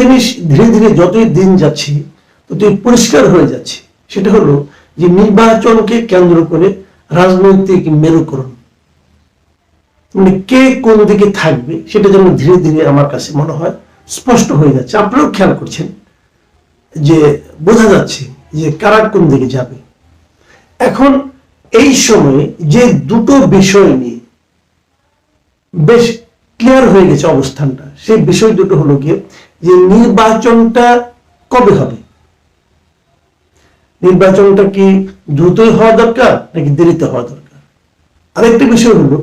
জিনিস ধীরে ধীরে যতই দিন যাচ্ছে ততই পরিষ্কার হয়ে যাচ্ছে, সেটা হলো যে নির্বাচনকে কেন্দ্র করে রাজনৈতিক মেরুকরণ, মানে কে কোন দিকে থাকবে সেটা যেন ধীরে ধীরে আমার কাছে মনে হয় স্পষ্ট হয়ে যাচ্ছে। আপনারাও খেয়াল করছেন যে বোঝা যাচ্ছে যে কারা কোন দিকে যাবে। এখন এই সময়ে যে দুটো বিষয় নিয়ে বেশ ক্লিয়ার হয়ে গেছে অবস্থানটা, সেই বিষয় দুটো হলো গিয়ে যে নির্বাচনটা কবে হবে, নির্বাচনটা কি দ্রুতই হওয়া দরকার নাকি দেরিতে হওয়া দরকার। আরেকটি বিষয় হলো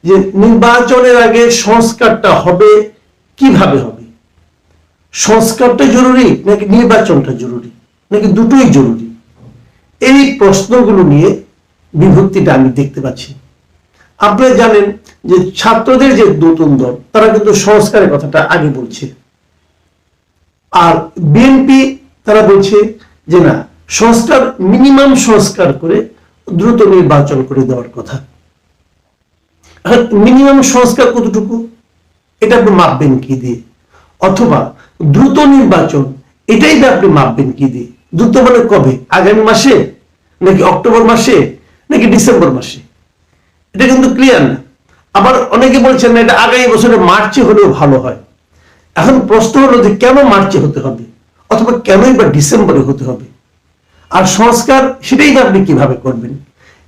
যে নির্বাচনের আগে সংস্কারটা হবে কিভাবে হবে, সংস্কারটা জরুরি নাকি নির্বাচনটা জরুরি নাকি দুটোই জরুরি। এই প্রশ্নগুলো নিয়ে বিভক্তিটা আমি দেখতে পাচ্ছি। আপনারা জানেন যে ছাত্রদের যে নতুন দল তারা কিন্তু সংস্কারের কথাটা আগে বলছে, আর বিএনপি তারা বলছে যে না, সংস্কার মিনিমাম সংস্কার করে দ্রুত নির্বাচন করে দেওয়ার কথা। মিনিমাম সংস্কার কতটুকু এটা আপনি মাপবেন কি দিয়ে, অথবা দ্রুত নির্বাচন এটাই আপনি মাপবেন কি দিয়ে। দ্রুত মানে কবে, আগামী মাসে নাকি অক্টোবর মাসে নাকি ডিসেম্বর মাসে, এটা কিন্তু ক্লিয়ার না। আবার অনেকে বলছেন না এটা আগামী বছরে মার্চে হলেও ভালো হয়। এখন প্রশ্ন হলো যে কেন মার্চে হতে হবে, অথবা কেনই বা ডিসেম্বরে হতে হবে। আর সংস্কার সেটাই আপনি কিভাবে করবেন।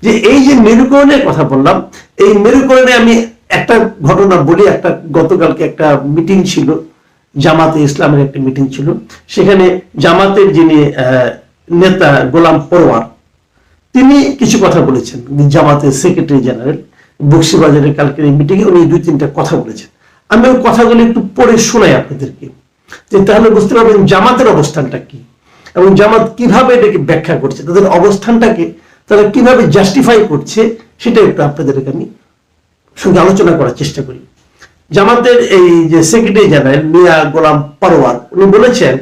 যে এই যে মেরুকরণের কথা বললাম, এই মেরুকরণে আমি একটা ঘটনা বলি। গতকালকে একটা মিটিং ছিল, জামাতে ইসলামের একটা মিটিং ছিল। সেখানে জামাতের যিনি নেতা গোলাম পরোয়ার, তিনি কিছু কথা বলেছেন। জামাতের সেক্রেটারি জেনারেল বক্সিবাজারের কালকের এই মিটিংয়ে উনি 2-3টা কথা বলেছেন। আমি ওই কথাগুলো একটু পড়ে শোনাই আপনাদেরকে, যে তাহলে বুঝতে পারবেন জামাতের অবস্থানটা কি এবং জামাত কিভাবে এটাকে ব্যাখ্যা করছে, তাদের অবস্থানটাকে তারা কিভাবে জাস্টিফাই করছে, সেটা একটু আপনাদেরকে আমি সঙ্গে আলোচনা করার চেষ্টা করি। জামাতের এই যে সেক্রেটারি জেনারেল মিয়া গোলাম পরোয়ার, উনি বলেছেন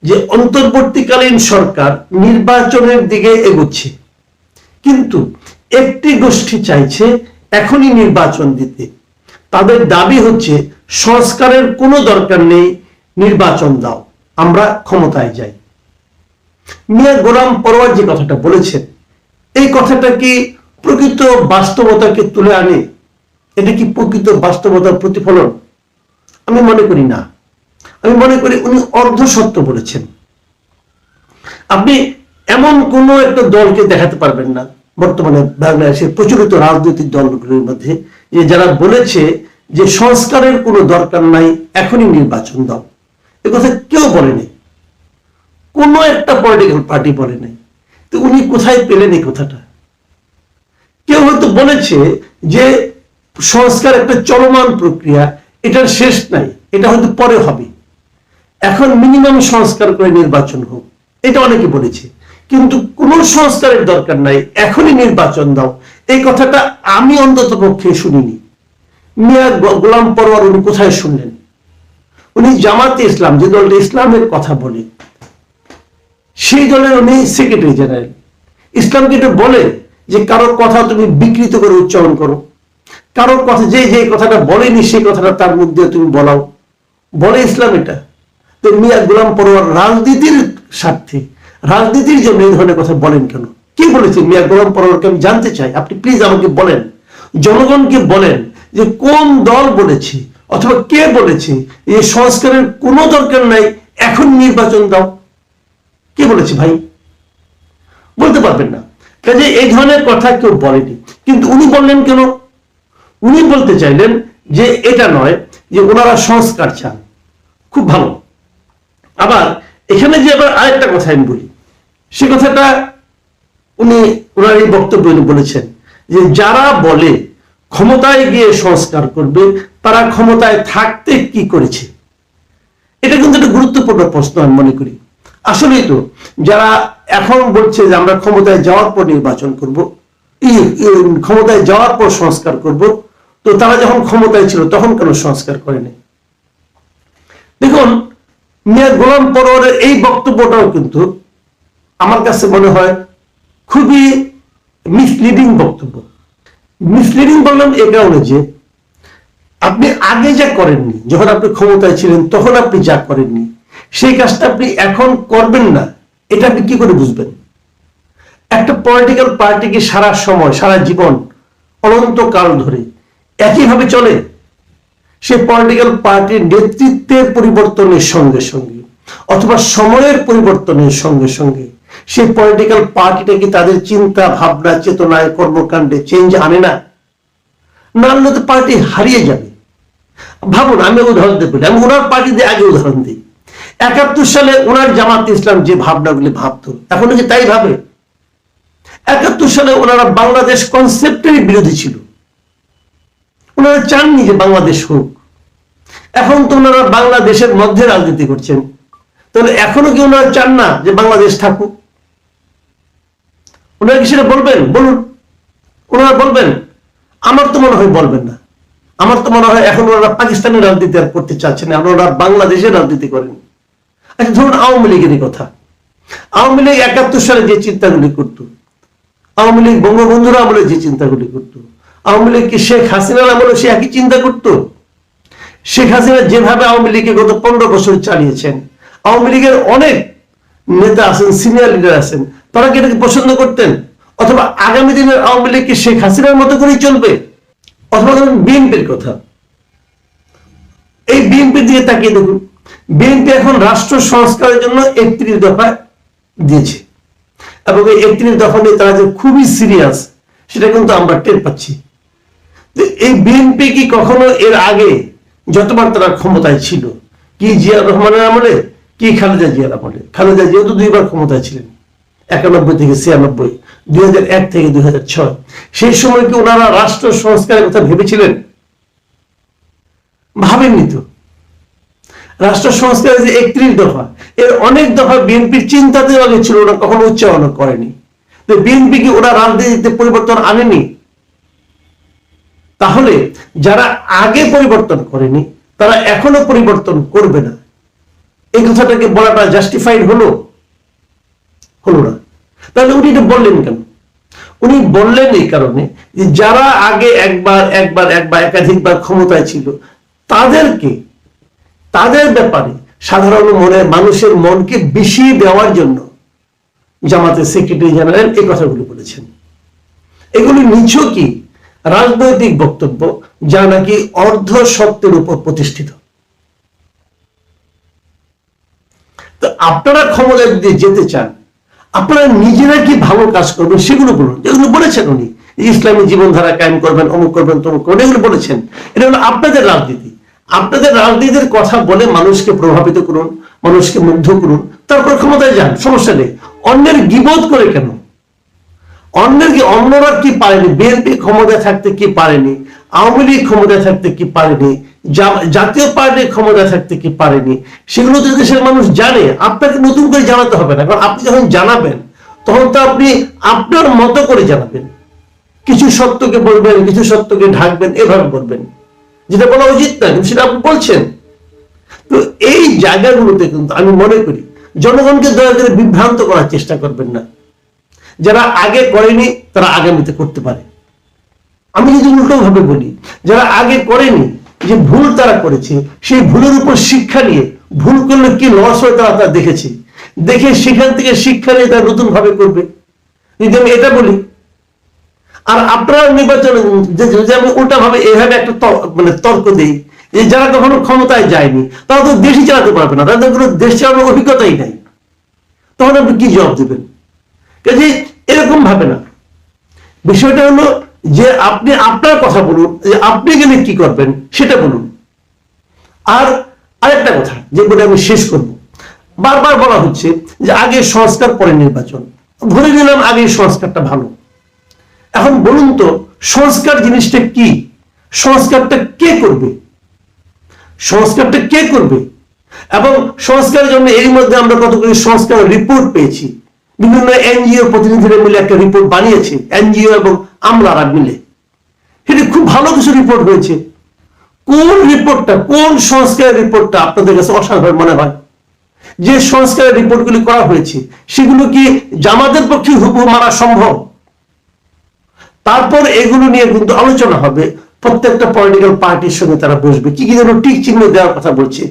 যে অন্তর্বর্তীকালীন সরকার নির্বাচনের দিকে এগোচ্ছে, কিন্তু একটি গোষ্ঠী চাইছে এখনই নির্বাচন দিতে। তাদের দাবি হচ্ছে সংস্কারের কোনো দরকার নেই, নির্বাচন দাও, আমরা ক্ষমতায় যাই। মিয়া গোলাম পরোয়ার যে কথাটা বলেছেন, এই কথাটা কি প্রকৃত বাস্তবতাকে তুলে আনে? এটা কি প্রকৃত বাস্তবতার প্রতিফলন? আমি মনে করি না। আমি মনে করি উনি অর্ধ সত্য বলেছেন। আপনি এমন কোন একটা দলকে দেখাতে পারবেন না বর্তমানে বাংলাদেশের প্রচলিত রাজনৈতিক দলগুলোর মধ্যে যে যারা বলেছে যে সংস্কারের কোনো দরকার নাই, এখনই নির্বাচন দাও। এ কথা কেউ বলেনি, কোন একটা পলিটিক্যাল পার্টি বলে নাই। তো উনি কোথায় পেলেন এই কথাটা? কেউ হয়তো বলেছে যে সংস্কার একটা চলমান প্রক্রিয়া, এটার শেষ নাই, এটা হয়তো পরে হবে, এখন মিনিমাম সংস্কার করে নির্বাচন হোক, এটা অনেকে বলেছে। কিন্তু কোন সংস্কারের দরকার নাই, এখনই নির্বাচন দাও, এই কথাটা আমি অন্তত পক্ষে শুনিনি। মিয়া গোলাম পরোয়ার উনি কোথায় শুনলেন? উনি জামাতে ইসলাম, যে দলটা ইসলামের কথা বলে, সেই দলের উনি সেক্রেটারি জেনারেল। ইসলামকে এটা বলে যে কারোর কথা তুমি বিকৃত করে উচ্চারণ করো, কারোর কথা যে যে কথাটা বলেনি সেই কথাটা তার মুখ দিয়ে তুমি বলাও, বলে ইসলাম এটা? তো মিয়া গোলাম পরোয়ার রাজনীতির স্বার্থে, রাজনীতির জন্য এই ধরনের কথা বলেন কেন? কি বলেছেন মিয়া গোলাম পরোয়ারকে আমি জানতে চাই। আপনি প্লিজ আমাকে বলেন, জনগণকে বলেন যে কোন দল বলেছে অথবা কে বলেছে এই সংস্কারের কোনো দরকার নাই, এখন নির্বাচন দাও? কে বলেছে ভাই? বলতে পারবেন না। কাজে এই ধরনের কথা কেউ বলেনি। কিন্তু উনি বললেন কেন? উনি বলতে চাইলেন যে এটা নয় যে ওনারা সংস্কার চান, খুব ভালো। আবার এখানে যে আবার আরেকটা কথা আমি বলি, সে কথাটা উনি ওনার এই বক্তব্য বলেছেন যে যারা বলে ক্ষমতায় গিয়ে সংস্কার করবে তারা ক্ষমতায় থাকতে কি করেছে। এটা কিন্তু একটা গুরুত্বপূর্ণ প্রশ্ন আমি মনে করি। আসলেই তো যারা এখন বলছে যে আমরা ক্ষমতায় যাওয়ার পর নির্বাচন করব, ক্ষমতায় যাওয়ার পর সংস্কার করব, তো তারা যখন ক্ষমতায় ছিল তখন কেন সংস্কার করেনি? দেখুন, মিয়া গোলাম পরোয়ারের এই বক্তব্যটাও কিন্তু আমার কাছে মনে হয় খুবই মিসলিডিং বক্তব্য। মিসলিডিং বললাম এ কারণে যে আপনি আগে যা করেননি, যখন আপনি ক্ষমতায় ছিলেন তখন আপনি যা করেননি, সেই কাজটা আপনি এখন করবেন না, এটা আপনি কি করে বুঝবেন? একটা পলিটিক্যাল পার্টি কি সারা সময়, সারা জীবন, অনন্তকাল ধরে একইভাবে চলে? সেই পলিটিক্যাল পার্টির নেতৃত্বের পরিবর্তনের সঙ্গে সঙ্গে অথবা সময়ের পরিবর্তনের সঙ্গে সঙ্গে সেই পলিটিক্যাল পার্টিটা কি তাদের চিন্তা ভাবনা, চেতনায়, কর্মকাণ্ডে চেঞ্জ আনে না? না আনলে তো পার্টি হারিয়ে যাবে। ভাবুন, আমি উদাহরণ দিতে পারি, আমি ওনার পার্টি দিয়ে আগে উদাহরণ দিই। 71 সালে ওনার জামাত ইসলাম যে ভাবনাগুলি ভাবতো, এখন কি তাই ভাবে? 71 সালে ওনারা বাংলাদেশ কনসেপ্টেরই বিরোধী ছিল, ওনারা চাননি যে বাংলাদেশ হোক। এখন তো ওনারা বাংলাদেশের মধ্যে রাজনীতি করছেন, তাহলে এখনো কি ওনারা চান না যে বাংলাদেশ থাকুক? ওনারা কি সেটা বলবেন? বলুন, ওনারা বলবেন? আমার তো মনে হয় বলবেন না। আমার তো মনে হয় এখন ওনারা পাকিস্তানের রাজনীতি আর করতে চাচ্ছেন না, ওনারা বাংলাদেশের রাজনীতি করেন। আচ্ছা, ধরুন আওয়ামী লীগের কথা। আওয়ামী লীগ 71 সালে যে চিন্তাগুলি করত, আওয়ামী লীগ বঙ্গবন্ধুর আমলে যে চিন্তাগুলি করত, আওয়ামী লীগ কি শেখ হাসিনার আমলে সে একই চিন্তা করত? শেখ হাসিনা যেভাবে আওয়ামী লীগকে গত 15 বছর চালিয়েছেন, আওয়ামী লীগের অনেক নেতা আছেন, সিনিয়র লিডার আছেন, তারা কি এটাকে পছন্দ করতেন? অথবা আগামী দিনের আওয়ামী লীগ কি শেখ হাসিনার মতো করেই চলবে? অথবা ধরুন বিএনপির কথা, এই বিএনপির দিকে তাকিয়ে দেখুন। বিএনপি এখন রাষ্ট্র সংস্কারের জন্য 31 দফা দিয়েছে, এবং এই 31 দফা নিয়ে তারা যে খুবই সিরিয়াস, সেটা কিন্তু আমরা টের পাচ্ছি। এই বিএনপি কি কখনো এর আগে যতবার তারা ক্ষমতায় ছিল, কি জিয়া রহমানের আমলে, কি খালেদা জিয়ার আমলে? খালেদা জিয়া তো 2বার ক্ষমতায় ছিলেন, 91 থেকে 96, 2001 থেকে 2006। সেই সময় কি ওনারা রাষ্ট্র সংস্কারের কথা ভেবেছিলেন? ভাবেননি তো। রাষ্ট্র সংস্কারের যে 31 দফা, এর অনেক দফা বিএনপির চিন্তাতে আগে ছিল, ওরা কখনো উচ্চারণ করেনি। বিএনপি কি ওরা রাজনীতিতে পরিবর্তন আনেনি? তাহলে যারা আগে পরিবর্তন করেনি তারা এখনো পরিবর্তন করবে না, এই কথাটাকে বলাটা জাস্টিফাইড হলো? হলো না। তাহলে উনি এটা বললেন কেন? উনি বললেন এই কারণে যে যারা আগে একবার একাধিকবার ক্ষমতায় ছিল, তাদেরকে, তাদের ব্যাপারে সাধারণ মানুষের মনকে বিষিয়ে দেওয়ার জন্য জামাতের সেক্রেটারি জেনারেল এই কথাগুলো বলেছেন। এগুলি নিছকই রাজনৈতিক বক্তব্য, যা নাকি অর্ধ সত্যের উপর প্রতিষ্ঠিত। তো আপনারা ক্ষমতায় যদি যেতে চান, আপনারা নিজেরা কি ভালো কাজ করবেন সেগুলো বলুন। যেগুলো বলেছেন উনি, ইসলামী জীবনধারা কায়েম করবেন, অমুক করবেন, তমুক করবেন, এগুলো বলেছেন। এটা হলো আপনাদের রাজনীতি। আপনাদের রাজনীতির কথা বলে মানুষকে প্রভাবিত করুন, মানুষকে মুগ্ধ করুন, তারপর ক্ষমতায় যান, সমস্যা নেই। অন্যের গীবত করে কেন? অন্যরা কি পারেনি? বিএনপি ক্ষমতায় থাকতে কি পারেনি? আওয়ামী লীগ ক্ষমতায় থাকতে কি পারেনি? জাতীয় পার্টি ক্ষমতায় থাকতে কি পারেনি? সেগুলো তো দেশের মানুষ জানে, আপনাকে নতুন করে জানাতে হবে না। কারণ আপনি যখন জানাবেন, তখন তো আপনি আপনার মতো করে জানাবেন। কিছু সত্যকে বলবেন, কিছু সত্যকে ঢাকবেন, এভাবে বলবেন, যেটা বলা উচিত না, কিন্তু সেটা আপনি বলছেন। তো এই জায়গাগুলোতে কিন্তু আমি মনে করি জনগণকে দয়া করে বিভ্রান্ত করার চেষ্টা করবেন না। যারা আগে করেনি তারা আগামীতে করতে পারে। আমি যদি উল্টো ভাবে বলি, যারা আগে করেনি, যে ভুল তারা করেছে, সেই ভুলের উপর শিক্ষা নিয়ে, ভুল করলে কি লস হয় তারা দেখেছে, দেখে সেখান থেকে শিক্ষা নিয়ে তারা নতুন ভাবে করবে। যদি আমি এটা বলি, আর আপনারা নির্বাচনে যদি আমি উল্টা ভাবে এভাবে একটা তর্ক দিই, যে যারা কখনো ক্ষমতায় যায়নি তারা তো দেশই চালাতে পারবে না, তাদের কোনো দেশ চালানোর অভিজ্ঞতাই নাই, তখন আপনি কি জবাব দেবেন? কাজে এরকম ভাবে না। বিষয়টা হলো যে আপনি আপনার কথা বলুন, যে আপনি গেলে কি করবেন সেটা বলুন। আর আরেকটা কথা যে বলে আমি শেষ করব, বারবার বলা হচ্ছে যে আগে সংস্কার পরে নির্বাচন। ধরে নিলাম আগে সংস্কারটা ভালো। এখন বলুন তো, সংস্কার জিনিসটা কি? সংস্কারটা কে করবে? সংস্কারটা কে করবে? এবং সংস্কারের জন্য এর মধ্যে আমরা কতগুলি সংস্কার রিপোর্ট পেয়েছি। বিভিন্ন এনজিও প্রতিনিধিরা মিলে একটা রিপোর্ট বানিয়েছে, এনজিও এবং আমলারা মিলে। সেটা খুব ভালো কিছু রিপোর্ট হয়েছে। কোন রিপোর্টটা, কোন সংস্কারের রিপোর্টটা আপনাদের কাছে অসাধারণ মনে হয়? যে সংস্কারের রিপোর্টগুলি করা হয়েছে সেগুলো কি জামাতের পক্ষে হুবহু মানা সম্ভব? তারপর এগুলো নিয়ে কিন্তু আলোচনা হবে, প্রত্যেকটা পলিটিক্যাল পার্টির সঙ্গে তারা বসবে, কি কি যেন টিক চিহ্ন দেওয়ার কথা বলছে,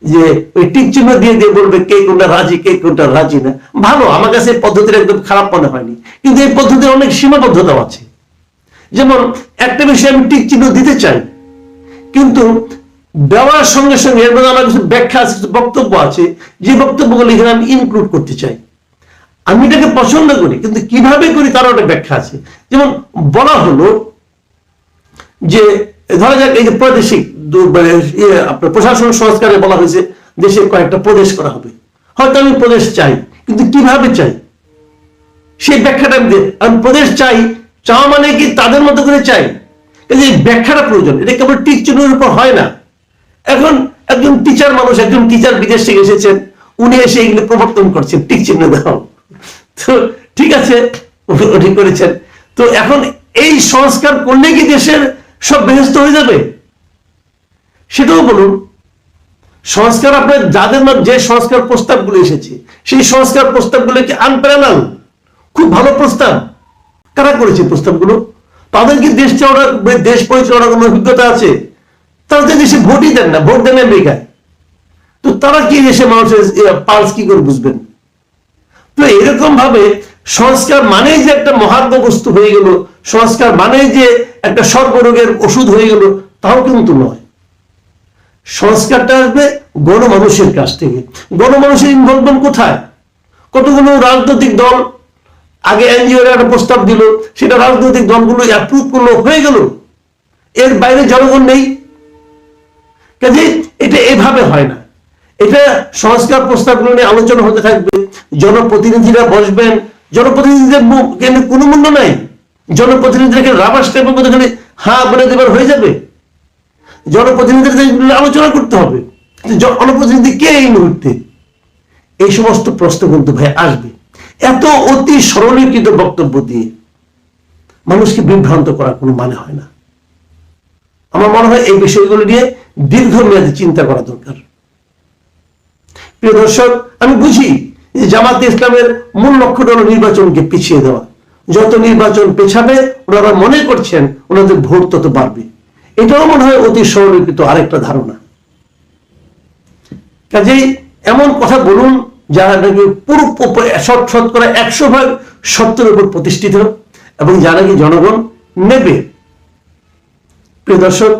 যে ওই টিক চিহ্ন দিয়ে দিয়ে বলবে কে কোনটা রাজি কে কোনটা রাজি না। ভালো, আমার কাছে এই পদ্ধতির একদম খারাপ মনে হয়নি, কিন্তু এই পদ্ধতির অনেক সীমাবদ্ধতা আছে। যেমন একটা বিষয়ে আমি টিক চিহ্ন দিতে চাই, কিন্তু দেওয়ার সঙ্গে সঙ্গে এর মধ্যে আমার কিছু ব্যাখ্যা আছে, কিছু বক্তব্য আছে, যে বক্তব্যগুলো এখানে আমি ইনক্লুড করতে চাই। আমি এটাকে পছন্দ করি, কিন্তু কিভাবে করি তারও একটা ব্যাখ্যা আছে। যেমন বলা হলো যে ধরা যাক এই যে প্রাদেশিক আপনার প্রশাসন সংস্কারে বলা হয়েছে দেশে কয়েকটা প্রদেশ করা হবে। হয়তো আমি প্রদেশ চাই, কিন্তু কিভাবে চাই সেই ব্যাখ্যাটা আমি প্রদেশ চাই, চাওয়া মানে কি তাদের মতো করে চাই, কিন্তু এই ব্যাখ্যাটা প্রয়োজন। এটা কেবল টিক চিহ্নের উপর হয় না। এখন একজন টিচার মানুষ, একজন টিচার বিদেশ থেকে এসেছেন, উনি এসে এগুলো প্রবর্তন করছেন, টিক চিহ্ন দাও, তো ঠিক আছে উনি করেছেন। তো এখন এই সংস্কার করলে কি দেশের সব ব্যস্ত হয়ে যাবে? সেটাও বলুন। সংস্কার আপনার যাদের যে সংস্কার প্রস্তাবগুলো এসেছে, সেই সংস্কার প্রস্তাবগুলো কি আনপ্যারালাল, খুব ভালো প্রস্তাব। কারা করেছে প্রস্তাবগুলো? তাদের কি দেশ পরিচালনার কোনো অভিজ্ঞতা আছে? তারা তো দেশে ভোটই দেন না, ভোট দেন আমেরিকায়। তো তারা কি দেশে মানুষের পালস কি করে বুঝবেন? তো এরকম ভাবে সংস্কার মানেই যে একটা মহাত্ম বস্তু হয়ে গেল, সংস্কার মানেই যে একটা সর্বরোগের ওষুধ হয়ে গেল, তাও কিন্তু নয়। সংস্কারটা আসবে গণমানুষের কাছ থেকে। গণমানুষের ইনভলভমেন্ট কোথায়? কতগুলো রাজনৈতিক দল আগে এনজিও একটা প্রস্তাব দিল, সেটা রাজনৈতিক দলগুলো অ্যাপ্রুভ করলো, হয়ে গেল, এর বাইরে জনগণ নেই। কাজে এটা এভাবে হয় না। এটা সংস্কার প্রস্তাবগুলো নিয়ে আলোচনা হতে থাকবে, জনপ্রতিনিধিরা বসবেন, জনপ্রতিনিধিদের কোনো মূল্য নাই। জনপ্রতিনিধিদেরকে রাবার স্ট্যাম্পের মধ্যে খালি হ্যাঁ বলে দেবার হয়ে যাবে? জনপ্রতিনিধিদের আলোচনা করতে হবে। জনপ্রতিনিধি কে এই মুহূর্তে? এই সমস্ত প্রশ্ন কিন্তু ভাই আসবে। এত অতি সরলীকৃত বক্তব্য দিয়ে মানুষকে বিভ্রান্ত করার কোনো মানে হয় না। আমার মনে হয় এই বিষয়গুলো নিয়ে দীর্ঘমেয়াদী চিন্তা করা দরকার। প্রিয় দর্শক, আমি বুঝি যে জামাতে ইসলামের মূল লক্ষ্যটা হলো নির্বাচনকে পিছিয়ে দেওয়া। যত নির্বাচন পেছাবে ওনারা মনে করছেন ওনাদের ভোট তত বাড়বে। এটাও মনে হয় অতি সরলীকৃত আরেকটা ধারণা। কাজেই এমন কথা বলুন যারা নাকি পুরো শতকরা 100% সত্যের উপর প্রতিষ্ঠিত, এবং যারা কি জনগণ নেবে। প্রিয় দর্শক,